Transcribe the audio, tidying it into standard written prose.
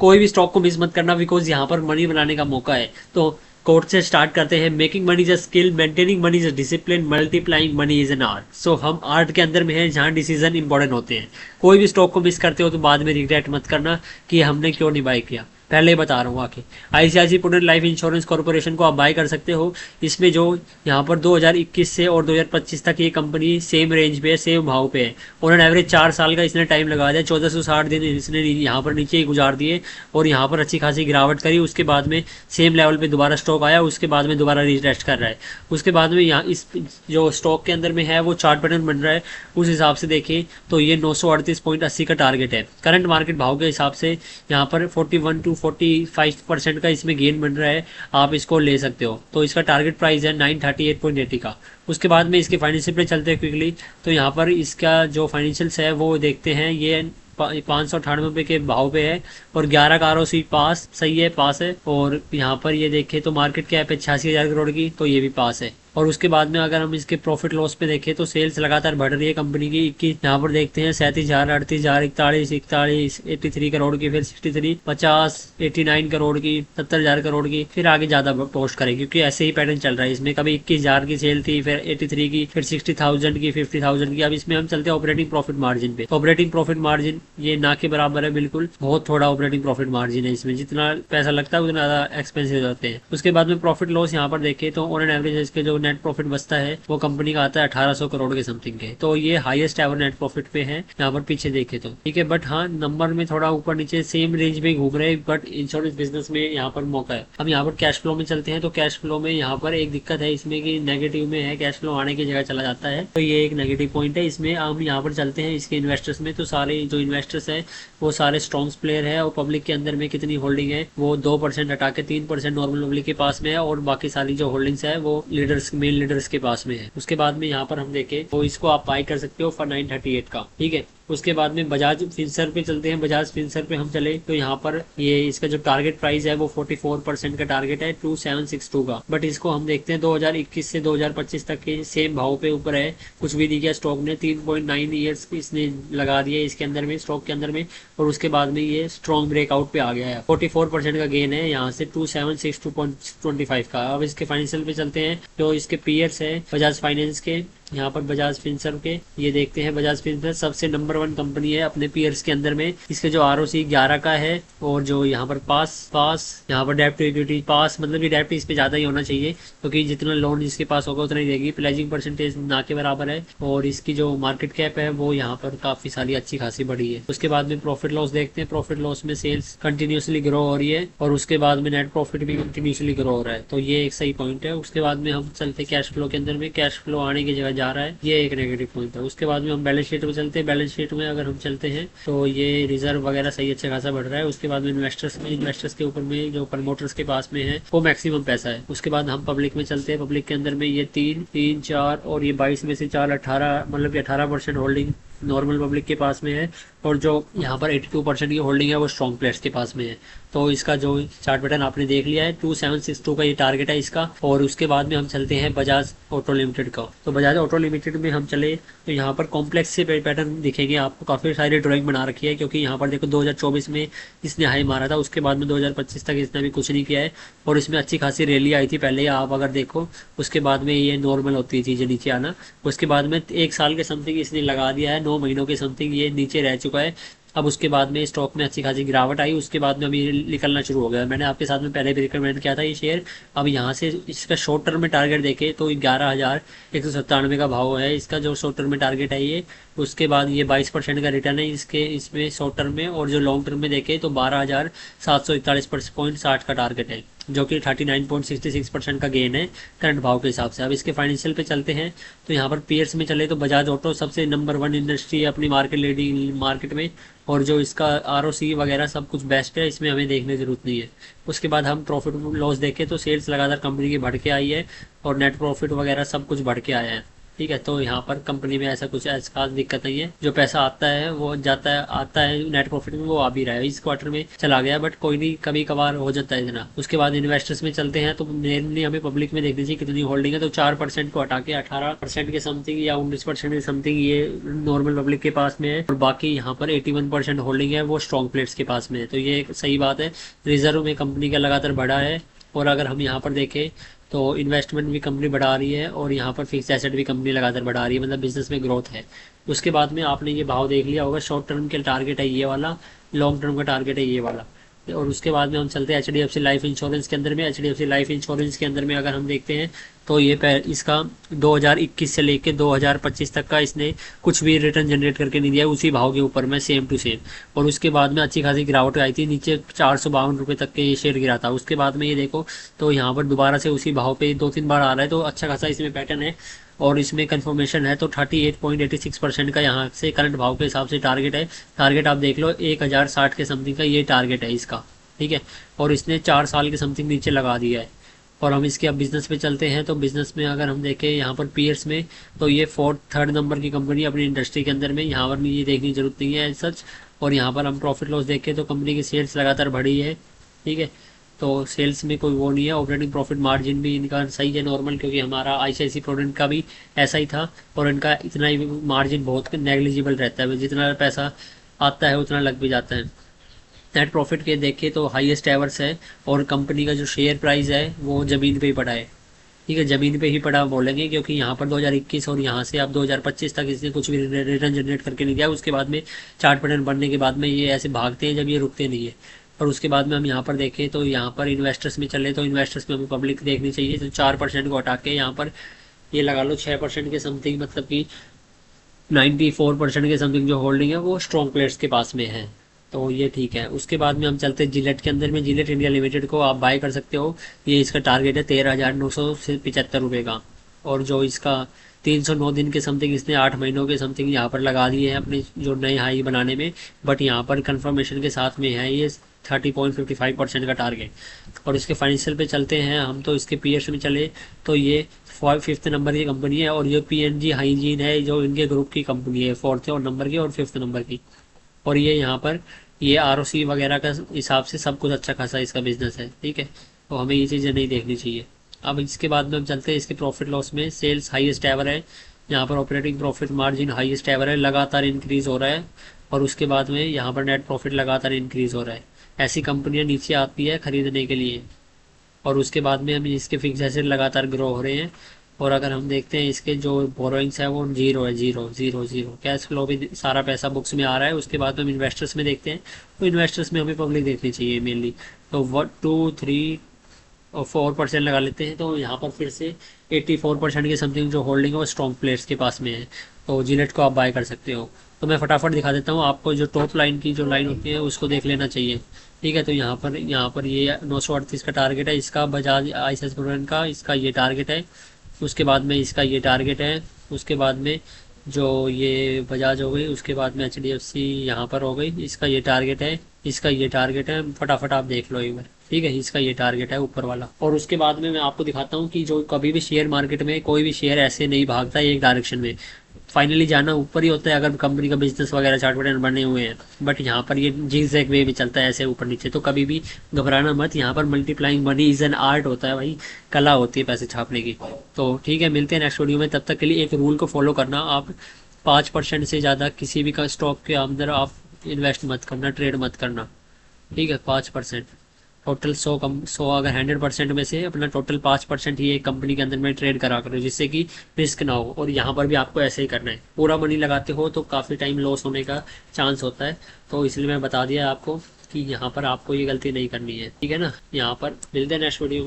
कोई भी स्टॉक को मिस मत करना, बिकॉज यहाँ पर मनी बनाने का मौका है। तो कोर्ट से स्टार्ट करते हैं। Making money is a skill, maintaining money is a discipline, multiplying money is an art. So हम आर्ट के अंदर में हैं जहाँ डिसीजन इंपॉर्टेंट होते हैं। कोई भी स्टॉक को मिस करते हो तो बाद में रिग्रेट मत करना कि हमने क्यों नहीं बाय किया। पहले ही बता रहा हूँ आके। ICICI Prudential Life Insurance Corporation को आप बाय कर सकते हो। इसमें जो यहाँ पर 2021 से और 2025 तक ये कंपनी सेम रेंज पे है, सेम भाव पे है। और ऑन एवरेज 4 साल का इसने टाइम लगा दिया, 1460 दिन इसने यहाँ पर नीचे ही गुजार दिए और यहाँ पर अच्छी खासी गिरावट करी। उसके बाद में सेम लेवल पे दोबारा स्टॉक आया, उसके बाद में दोबारा रीटेस्ट कर रहा है। उसके बाद में यहाँ इस जो स्टॉक के अंदर में है वो चार्ट पैटर्न बन रहा है। उस हिसाब से देखें तो ये 938.80 का टारगेट है करंट मार्केट भाव के हिसाब से। यहाँ पर 41 to 45% का इसमें गेन बन रहा है, आप इसको ले सकते हो। तो इसका टारगेट प्राइस है 938.80 का। उसके बाद में इसके फाइनेंशियल पे चलते हैं क्विकली। तो यहाँ पर इसका जो फाइनेंशियल्स है वो देखते हैं। ये 598 के भाव पे है और 11 का आरओसी पास, सही है, पास है। और यहाँ पर ये देखें तो मार्केट कैप है 86,000 करोड़ की, तो ये भी पास है। और उसके बाद में अगर हम इसके प्रॉफिट लॉस पे देखें तो सेल्स लगातार बढ़ रही है कंपनी की। 21 यहाँ पर देखते हैं 37,000, 38,000, 41, 83 करोड़ की, फिर 63, 50, 89 करोड़ की, 70,000 करोड़ की, फिर आगे ज्यादा पोस्ट करें क्योंकि ऐसे ही पैटर्न चल रहा है। इसमें कभी 21,000 की सेल थी, फिर 83 की, फिर 60,000 की, 50,000 की। अब इसमें हम चलते हैं ऑपरेटिंग प्रॉफिट मार्जिन पे। ऑपरेटिंग प्रॉफिट मार्जिन ये ना के बराबर है, बिल्कुल बहुत थोड़ा ऑपरेटिंग प्रॉफिट मार्जिन है इसमें। जितना पैसा लगता है उतना ज्यादा एक्सपेंसिव होते हैं। उसके बाद में प्रॉफिट लॉस यहाँ पर देखें तो ऑन एन एवरेज इसके जो नेट प्रॉफिट बचता है वो कंपनी का आता है 1800 करोड़ के समथिंग के। तो ये हाईएस्ट एवर नेट प्रॉफिट पे है यहाँ पर पीछे देखे तो, ठीक है। बट हाँ, नंबर में थोड़ा ऊपर नीचे सेम रेंज में घूम रहे हैं, बट इंश्योरेंस बिजनेस में यहाँ पर मौका है। हम यहाँ पर कैश फ्लो में चलते हैं। तो कैश फ्लो में यहाँ पर एक दिक्कत है इसमें कि नेगेटिव में है, कैश फ्लो आने की जगह चला जाता है। तो ये एक नेगेटिव पॉइंट है इसमें। हम यहाँ पर चलते हैं इसके इन्वेस्टर्स में। तो सारे जो इन्वेस्टर्स है वो सारे स्ट्रॉन्ग प्लेयर है और पब्लिक के अंदर में कितनी होल्डिंग है वो 2% हटा के 3% नॉर्मल पब्लिक के पास में है और बाकी सारी जो होल्डिंग्स है वो लीडर्स, मेन लीडर्स के पास में है। उसके बाद में यहाँ पर हम देखें तो इसको आप बाय कर सकते हो फॉर 938 का, ठीक है। उसके बाद में बजाज फिंसर पे चलते हैं। बजाज फिंसर पे हम चले तो यहाँ पर ये इसका जो टारगेट प्राइस है वो 44% का टारगेट है 2762 का। बट इसको हम देखते हैं 2021 से 2025 तक के सेम भाव पे ऊपर है, कुछ भी नहीं किया स्टॉक ने। 3.9 ईयर्स इसने लगा दिए इसके अंदर में, स्टॉक के अंदर में। और उसके बाद में ये स्ट्रॉन्ग ब्रेकआउट पे आ गया है। 44% का गेन है यहाँ से 2762.25 का। अब इसके फाइनेंशियल पे चलते हैं। जो इसके पीयर्स है बजाज फाइनेंस के, यहाँ पर बजाज फिंसर्व के ये देखते हैं। बजाज फिंसर्व सबसे नंबर 1 कंपनी है अपने पीयर्स के अंदर में। इसके जो आरओसी 11 का है और जो यहाँ पर पास यहाँ पर डेब्ट टू इक्विटी पास, मतलब कि डेब्ट इस पे ज्यादा ही होना चाहिए क्योंकि जितना लोन इसके पास होगा उतना ही देगी। प्लेजिंग परसेंटेज ना के बराबर है और इसकी जो मार्केट कैप है वो यहाँ पर काफी सारी अच्छी खासी बढ़ी है। उसके बाद में प्रॉफिट लॉस देखते हैं। प्रॉफिट लॉस में सेल्स कंटिन्यूसली ग्रो हो रही है और उसके बाद में नेट प्रॉफिट भी कंटिन्यूसली ग्रो हो रहा है। तो ये एक सही पॉइंट है। उसके बाद में हम चलते कैश फ्लो के अंदर में। कैश फ्लो आने की जगह जा रहा है, ये एक नेगेटिव पॉइंट है। उसके बाद में हम बैलेंस शीट में चलते हैं। बैलेंस शीट में अगर हम चलते हैं तो ये रिजर्व वगैरह सही अच्छा खासा बढ़ रहा है। उसके बाद में इन्वेस्टर्स के ऊपर में जो प्रमोटर्स के पास में है वो मैक्सिमम पैसा है। उसके बाद हम पब्लिक में चलते हैं। पब्लिक के अंदर में ये 3, 4 और ये 22 में से 4, 18, मतलब 18% होल्डिंग नॉर्मल पब्लिक के पास में है और जो यहाँ पर 82% की होल्डिंग है वो स्ट्रॉन्ग प्लेयर्स के पास में है। तो इसका जो चार्ट पैटर्न आपने देख लिया है, 2762 का ये टारगेट है इसका। और उसके बाद में हम चलते हैं बजाज ऑटो लिमिटेड का। तो बजाज ऑटो लिमिटेड में हम चले तो यहाँ पर कॉम्प्लेक्स से पैटर्न दिखेंगे आपको। काफी सारी ड्राइंग बना रखी है क्योंकि यहाँ पर देखो 2024 में इसने हाई मारा था, उसके बाद में 2025 तक इसने भी कुछ नहीं किया है और इसमें अच्छी खासी रैली आई थी पहले, आप अगर देखो। उसके बाद में ये नॉर्मल होती है चीजें नीचे आना। उसके बाद में 1 साल के समथिंग इसने लगा दिया है, 9 महीनों के समथिंग ये नीचे रह चुका है। अब उसके बाद में स्टॉक में अच्छी खासी गिरावट आई, उसके बाद में अभी निकलना शुरू हो गया। मैंने आपके साथ में पहले भी रिकमेंड किया था ये शेयर। अब यहाँ से इसका शॉर्ट टर्म में टारगेट देखे तो 11,197 का भाव है इसका जो शॉर्ट टर्म में टारगेट है ये। उसके बाद ये 22% का रिटर्न है इसके इसमें शॉर्ट टर्म में। और जो लॉन्ग टर्म में देखे तो 12,741.60 का टारगेट है जो कि 39.66% का गेन है करंट भाव के हिसाब से। अब इसके फाइनेंशियल पे चलते हैं तो यहाँ पर पीयर्स में चले तो बजाज ऑटो सबसे नंबर 1 इंडस्ट्री है अपनी मार्केट लीडिंग मार्केट में और जो इसका आरओसी वगैरह सब कुछ बेस्ट है, इसमें हमें देखने की जरूरत नहीं है। उसके बाद हम प्रॉफिट लॉस देखें तो सेल्स लगातार कंपनी की बढ़ के आई है और नेट प्रॉफिट वगैरह सब कुछ बढ़ के आया है। ठीक है, तो यहाँ पर कंपनी में ऐसा कुछ ऐसा खास दिक्कत नहीं है, जो पैसा आता है वो जाता है, आता है नेट प्रॉफिट में, वो आ भी रहा है। इस क्वार्टर में चला गया, बट कोई नहीं, कभी कभार हो जाता है इतना। उसके बाद इन्वेस्टर्स में चलते हैं, तो मेनली हमें पब्लिक में देखनी चाहिए कितनी होल्डिंग है। तो 4% को हटा के 18% के समथिंग या 19% के समथिंग ये नॉर्मल पब्लिक के पास में है, और बाकी यहाँ पर 81% होल्डिंग है वो स्ट्रॉन्ग प्लेयर्स के पास में है। तो ये एक सही बात है। रिजर्व में कंपनी का लगातार बढ़ा है, और अगर हम यहाँ पर देखें तो इन्वेस्टमेंट भी कंपनी बढ़ा रही है, और यहाँ पर फिक्स एसेट भी कंपनी लगातार बढ़ा रही है, मतलब बिजनेस में ग्रोथ है। उसके बाद में आपने ये भाव देख लिया होगा, शॉर्ट टर्म के टारगेट है ये वाला, लॉन्ग टर्म का टारगेट है ये वाला। और उसके बाद में हम चलते हैं HDFC लाइफ इंश्योरेंस के अंदर में। HDFC लाइफ इंश्योरेंस के अंदर में अगर हम देखते हैं तो ये इसका 2021 से लेके 2025 तक का इसने कुछ भी रिटर्न जनरेट करके नहीं दिया है, उसी भाव के ऊपर में सेम टू सेम। और उसके बाद में अच्छी खासी गिरावट आई थी, नीचे 452 रुपये तक के ये शेयर गिरा था। उसके बाद में ये देखो तो यहाँ पर दोबारा से उसी भाव पे 2-3 बार आ रहा है, तो अच्छा खासा इसमें पैटर्न है, और इसमें कंफर्मेशन है। तो 38.86% का यहाँ से करंट भाव के हिसाब से टारगेट है। टारगेट आप देख लो 1060 के समथिंग का ये टारगेट है इसका, ठीक है। और इसने 4 साल के समथिंग नीचे लगा दिया है। और हम इसके अब बिजनेस पे चलते हैं, तो बिजनेस में अगर हम देखें यहाँ पर पीयर्स में, तो ये थर्ड नंबर की कंपनी अपनी इंडस्ट्री के अंदर में, यहाँ पर ये देखने की जरूरत नहीं है सच। और यहाँ पर हम प्रॉफिट लॉस देखें तो कंपनी की सेल्स लगातार बढ़ी है, ठीक है। तो सेल्स में कोई वो नहीं है। ऑपरेटिंग प्रॉफिट मार्जिन भी इनका सही है, नॉर्मल, क्योंकि हमारा ICICI प्रोडेंट का भी ऐसा ही था, और इनका इतना ही मार्जिन बहुत नेग्लिजिबल रहता है, जितना पैसा आता है उतना लग भी जाता है। नेट प्रॉफिट के देखें तो हाईएस्ट एवर्स है, और कंपनी का जो शेयर प्राइस है वो ज़मीन पे ही पड़ा है, ठीक है, ज़मीन पे ही पड़ा बोलेंगे, क्योंकि यहाँ पर 2021 और यहाँ से अब 2025 तक इसने कुछ भी रिटर्न जनरेट करके नहीं दिया। उसके बाद में चार्ट पैटर्न बनने के बाद में ये ऐसे भागते हैं जब ये रुकते नहीं है। और उसके बाद में हम यहाँ पर देखें तो यहाँ पर इन्वेस्टर्स में चले, तो इन्वेस्टर्स में हमें पब्लिक देखनी चाहिए। तो 4% को हटा के यहाँ पर ये लगा लो 6% के समथिंग, मतलब कि 94% के समथिंग जो होल्डिंग है वो स्ट्रॉन्ग प्लेयर्स के पास में है, तो ये ठीक है। उसके बाद में हम चलते हैं जिलेट के अंदर में। जिलेट इंडिया लिमिटेड को आप बाय कर सकते हो, ये इसका टारगेट है 13,975 रुपये का। और जो इसका 309 दिन के समथिंग इसने 8 महीनों के समथिंग यहाँ पर लगा दिए हैं अपने जो नए हाई बनाने में, बट यहाँ पर कंफर्मेशन के साथ में है ये 30.55% का टारगेट। और इसके फाइनेंशियल पे चलते हैं हम, तो इसके पीएस में चले तो ये 5th नंबर की कंपनी है, और ये PNG हाइजीन है जो इनके ग्रुप की कंपनी है, 4th और नंबर की और 5th नंबर की। और ये यहाँ पर ये ROC वगैरह का हिसाब से सब कुछ अच्छा खासा इसका बिजनेस है, ठीक है। तो हमें ये चीज़ें नहीं देखनी चाहिए। अब इसके बाद में हम चलते हैं इसके प्रॉफिट लॉस में। सेल्स हाईएस्ट एवर है, यहाँ पर operating profit margin highest ever है, लगातार इंक्रीज हो रहा है। और उसके बाद में यहाँ पर नेट प्रॉफिट लगातार इंक्रीज हो रहा है। ऐसी कंपनियाँ नीचे आती है खरीदने के लिए। और उसके बाद में हम इसके फिक्स एसेट लगातार ग्रो हो रहे हैं। और अगर हम देखते हैं इसके जो बोरोइंग्स है वो जीरो है, zero zero zero. Cash flow भी सारा पैसा बुक्स में आ रहा है। उसके बाद में हम इन्वेस्टर्स में देखते हैं, तो इन्वेस्टर्स में हमें पब्लिक देखनी चाहिए मेनली। तो 1 2 3 और 4% लगा लेते हैं, तो यहाँ पर फिर से 84% के समथिंग जो होल्डिंग है वो स्ट्रॉन्ग प्लेयर्स के पास में है। तो जिलेट को आप बाय कर सकते हो। तो मैं फटाफट दिखा देता हूँ आपको, जो टॉप लाइन की जो लाइन होती है उसको देख लेना चाहिए, ठीक है। तो यहाँ पर ये 938 का टारगेट है इसका, बजाज ICICI प्रोडेंट का इसका ये टारगेट है। उसके बाद में इसका ये टारगेट है। उसके बाद में जो ये बजाज हो गई, उसके बाद में HDFC यहाँ पर हो गई, इसका ये टारगेट है, इसका ये टारगेट है। फटाफट आप देख लो एक बार, ठीक है। इसका ये टारगेट है ऊपर वाला। और उसके बाद में मैं आपको दिखाता हूँ कि जो कभी भी शेयर मार्केट में कोई भी शेयर ऐसे नहीं भागता है एक डायरेक्शन में, फाइनली जाना ऊपर ही होता है अगर कंपनी का बिजनेस वगैरह चार्ट पैटर्न बने हुए हैं। बट यहाँ पर ये जिगजैग वे भी चलता है ऐसे ऊपर नीचे, तो कभी भी घबराना मत। यहाँ पर multiplying money is an art होता है भाई, कला होती है पैसे छापने की। तो ठीक है, मिलते हैं नेक्स्ट वीडियो में। तब तक के लिए एक रूल को फॉलो करना, आप 5% से ज़्यादा किसी भी का स्टॉक के अंदर आप इन्वेस्ट मत करना, ट्रेड मत करना, ठीक है। 5% टोटल 100 अगर 100% में से अपना टोटल 5% ही एक कंपनी के अंदर में ट्रेड करा करो, जिससे कि रिस्क ना हो। और यहाँ पर भी आपको ऐसे ही करना है, पूरा मनी लगाते हो तो काफ़ी टाइम लॉस होने का चांस होता है। तो इसलिए मैं बता दिया आपको कि यहाँ पर आपको ये गलती नहीं करनी है, ठीक है ना। यहाँ पर मिलते हैं नेक्स्ट वीडियो में।